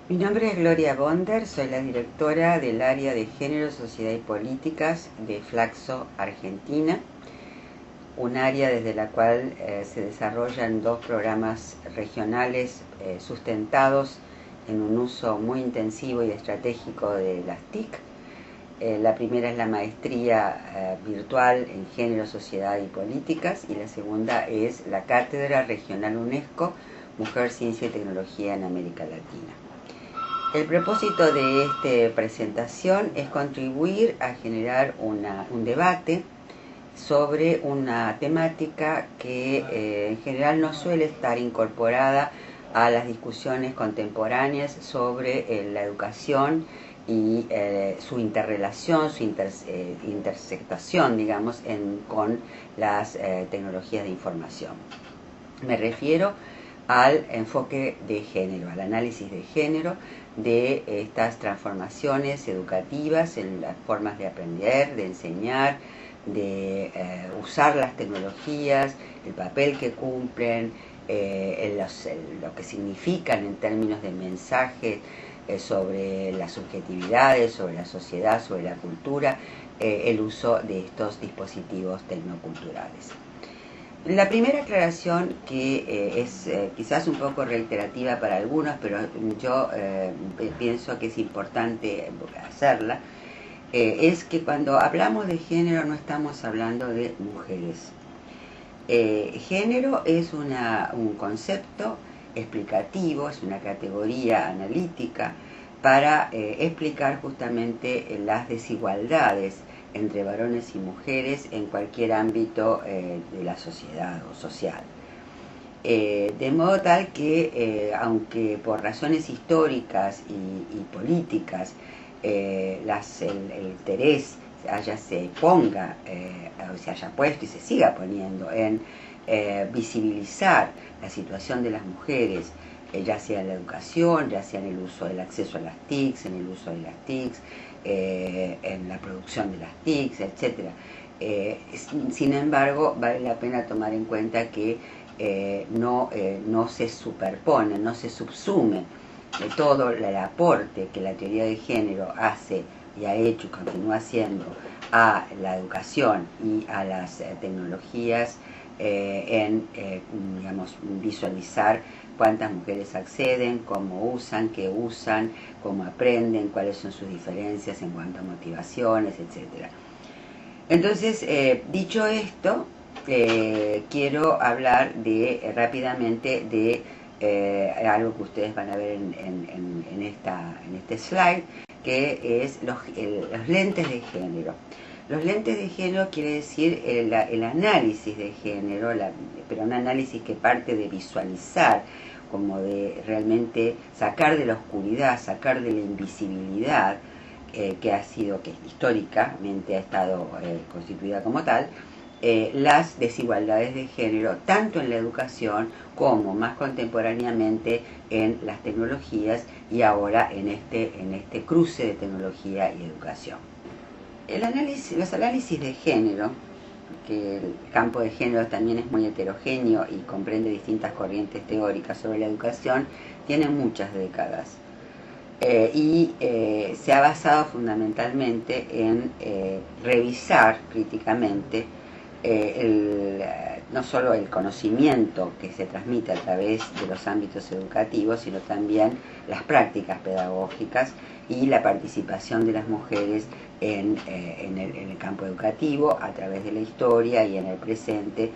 Mi nombre es Gloria Bonder, soy la directora del área de Género, Sociedad y Políticas de Flaxo, Argentina, un área desde la cual se desarrollan dos programas regionales sustentados en un uso muy intensivo y estratégico de las TIC. La primera es la maestría virtual en Género, Sociedad y Políticas, y la segunda es la Cátedra Regional UNESCO Mujer, Ciencia y Tecnología en América Latina. El propósito de esta presentación es contribuir a generar un debate sobre una temática que en general no suele estar incorporada a las discusiones contemporáneas sobre la educación y su interrelación, su intersectación, digamos, con las tecnologías de información. Me refiero al enfoque de género, al análisis de género de estas transformaciones educativas en las formas de aprender, de enseñar, de usar las tecnologías, el papel que cumplen, lo que significan en términos de mensaje sobre las subjetividades, sobre la sociedad, sobre la cultura, el uso de estos dispositivos tecnoculturales. La primera aclaración, que es quizás un poco reiterativa para algunos, pero yo pienso que es importante hacerla, es que cuando hablamos de género no estamos hablando de mujeres. Género es un concepto explicativo, es una categoría analítica para explicar justamente las desigualdades entre varones y mujeres en cualquier ámbito de la sociedad o social. De modo tal que, aunque por razones históricas y políticas el interés se ponga, o se haya puesto y se siga poniendo en visibilizar la situación de las mujeres, ya sea en la educación, ya sea en el uso del acceso a las TICs, en el uso de las TICs, en la producción de las TICs, etc. Sin embargo, vale la pena tomar en cuenta que no se superpone, no se subsume todo el aporte que la teoría de género hace y ha hecho y continúa haciendo a la educación y a las tecnologías digamos, visualizar cuántas mujeres acceden, cómo usan, qué usan, cómo aprenden, cuáles son sus diferencias en cuanto a motivaciones, etc. Entonces, dicho esto, quiero hablar rápidamente de algo que ustedes van a ver en este slide, que es los lentes de género. Los lentes de género quiere decir el análisis de género, pero un análisis que parte de visualizar, como de realmente sacar de la oscuridad, sacar de la invisibilidad, que históricamente ha estado constituida como tal, las desigualdades de género, tanto en la educación como más contemporáneamente en las tecnologías y ahora en este cruce de tecnología y educación. Los análisis de género, que el campo de género también es muy heterogéneo y comprende distintas corrientes teóricas sobre la educación, tienen muchas décadas. Se ha basado fundamentalmente en revisar críticamente no solo el conocimiento que se transmite a través de los ámbitos educativos, sino también las prácticas pedagógicas y la participación de las mujeres en el campo educativo a través de la historia y en el presente,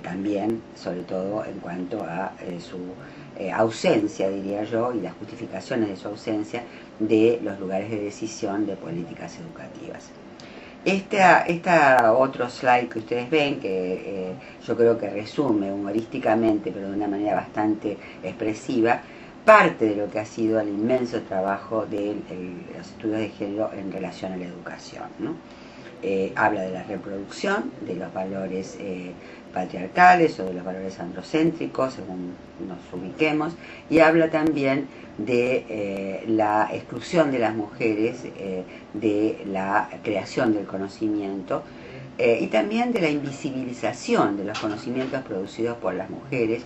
también, sobre todo en cuanto a su ausencia, diría yo, y las justificaciones de su ausencia de los lugares de decisión de políticas educativas. Otro slide que ustedes ven, que yo creo que resume humorísticamente, pero de una manera bastante expresiva, parte de lo que ha sido el inmenso trabajo de los estudios de género en relación a la educación, ¿no? Habla de la reproducción, de los valores patriarcales o de los valores androcéntricos, según nos ubiquemos, y habla también de la exclusión de las mujeres de la creación del conocimiento, y también de la invisibilización de los conocimientos producidos por las mujeres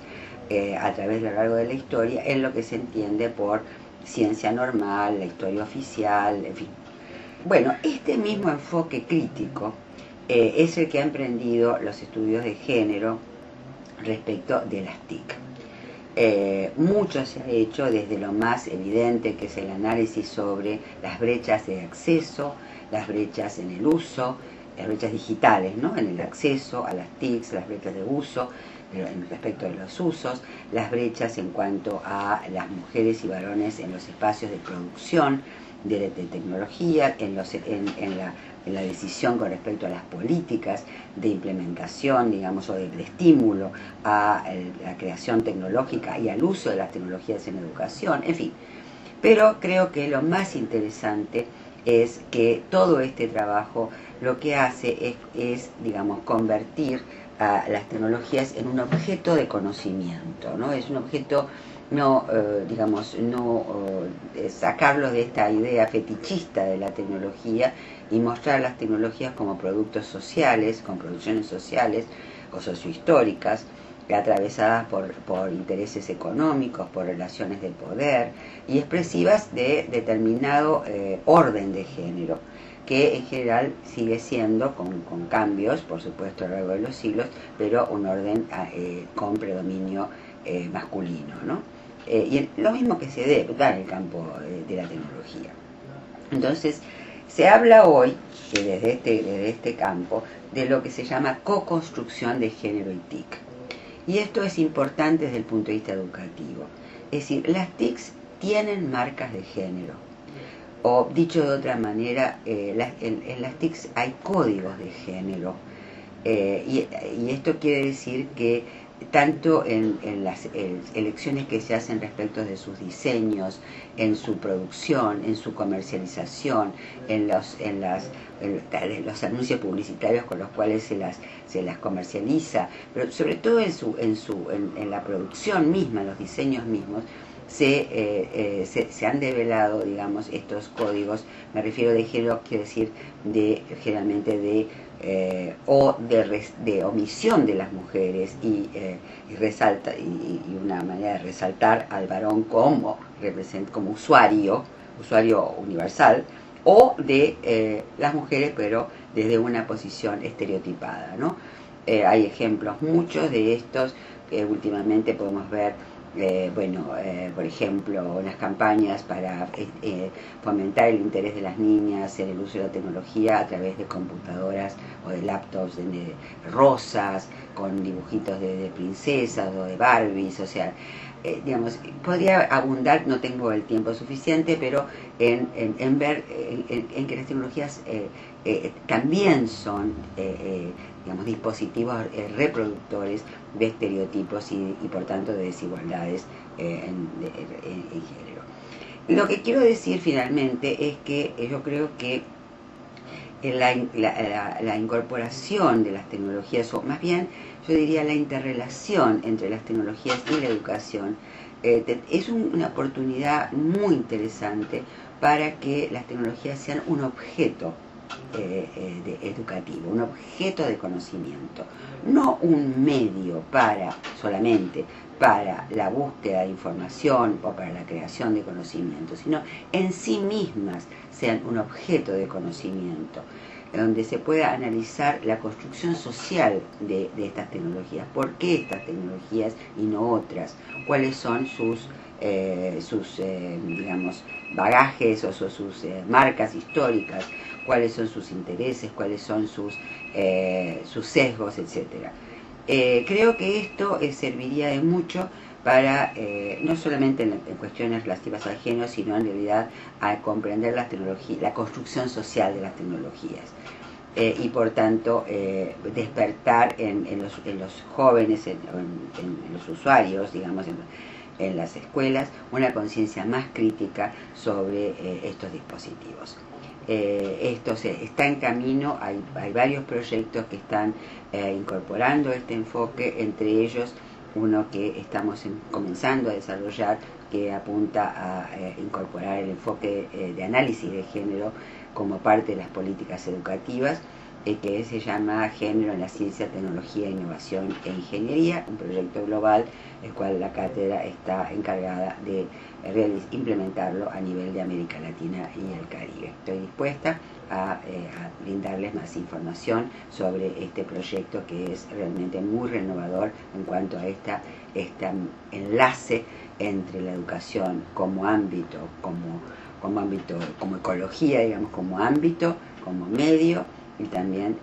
a través de lo largo de la historia, en lo que se entiende por ciencia normal, la historia oficial, en fin. Bueno, este mismo enfoque crítico es el que ha emprendido los estudios de género respecto de las TIC. Mucho se ha hecho desde lo más evidente, que es el análisis sobre las brechas de acceso, las brechas en el uso, las brechas digitales, ¿no?, en el acceso a las TICs, las brechas de uso, respecto de los usos, las brechas en cuanto a las mujeres y varones en los espacios de producción de tecnología, en la decisión con respecto a las políticas de implementación, digamos, o de estímulo a la creación tecnológica y al uso de las tecnologías en educación, en fin. Pero creo que lo más interesante es que todo este trabajo lo que hace es digamos, convertir a las tecnologías en un objeto de conocimiento, ¿no? Es un objeto, no, sacarlo de esta idea fetichista de la tecnología y mostrar las tecnologías como productos sociales, con producciones sociales o sociohistóricas, atravesadas por intereses económicos, por relaciones de poder y expresivas de determinado orden de género, que en general sigue siendo, con cambios, por supuesto, a lo largo de los siglos, pero un orden con predominio masculino, ¿no? Y lo mismo que se debe dar en el campo de la tecnología. Entonces, se habla hoy, desde este campo, de lo que se llama co-construcción de género y TIC. Y esto es importante desde el punto de vista educativo. Es decir, las TICs tienen marcas de género. O dicho de otra manera, en las TICs hay códigos de género. Y esto quiere decir que tanto en las elecciones que se hacen respecto de sus diseños, en su producción, en su comercialización, en los anuncios publicitarios con los cuales se las comercializa, pero sobre todo en la producción misma, en los diseños mismos, se han develado, digamos, estos códigos. Me refiero de género, quiero decir, generalmente de omisión de las mujeres y una manera de resaltar al varón como usuario universal, o de las mujeres pero desde una posición estereotipada, ¿no? Hay ejemplos muchos de estos que últimamente podemos ver. Por ejemplo, las campañas para fomentar el interés de las niñas en el uso de la tecnología a través de computadoras o de laptops rosas, con dibujitos de princesas o de Barbies, o sea, digamos, podría abundar, no tengo el tiempo suficiente, pero en ver en que las tecnologías también son digamos, dispositivos reproductores de estereotipos y por tanto de desigualdades en género. Lo que quiero decir finalmente es que yo creo que la incorporación de las tecnologías, o más bien yo diría la interrelación entre las tecnologías y la educación, es una oportunidad muy interesante para que las tecnologías sean un objeto educativo, un objeto de conocimiento, no un medio solamente para la búsqueda de información o para la creación de conocimiento, sino en sí mismas sean un objeto de conocimiento, donde se pueda analizar la construcción social de estas tecnologías. ¿Por qué estas tecnologías y no otras? ¿Cuáles son sus digamos, bagajes o sus marcas históricas? ¿Cuáles son sus intereses? ¿Cuáles son sus sesgos, etcétera? Creo que esto serviría de mucho para, no solamente en cuestiones relativas al género, sino en realidad a comprender las tecnologías, la construcción social de las tecnologías. Y por tanto despertar en los jóvenes, en los usuarios, digamos, en las escuelas, una conciencia más crítica sobre estos dispositivos. Esto está en camino, hay varios proyectos que están incorporando este enfoque, entre ellos uno que estamos comenzando a desarrollar, que apunta a incorporar el enfoque de análisis de género como parte de las políticas educativas, que se llama Género en la Ciencia, Tecnología, Innovación e Ingeniería, un proyecto global, el cual la cátedra está encargada de implementarlo a nivel de América Latina y el Caribe. Estoy dispuesta a brindarles más información sobre este proyecto, que es realmente muy renovador en cuanto a este enlace entre la educación como ámbito, como ecología, digamos, como ámbito, como medio, y también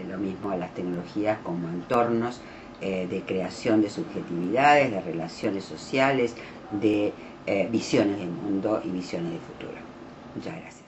lo mismo a las tecnologías como entornos de creación de subjetividades, de relaciones sociales, de visiones del mundo y visiones de futuro. Muchas gracias.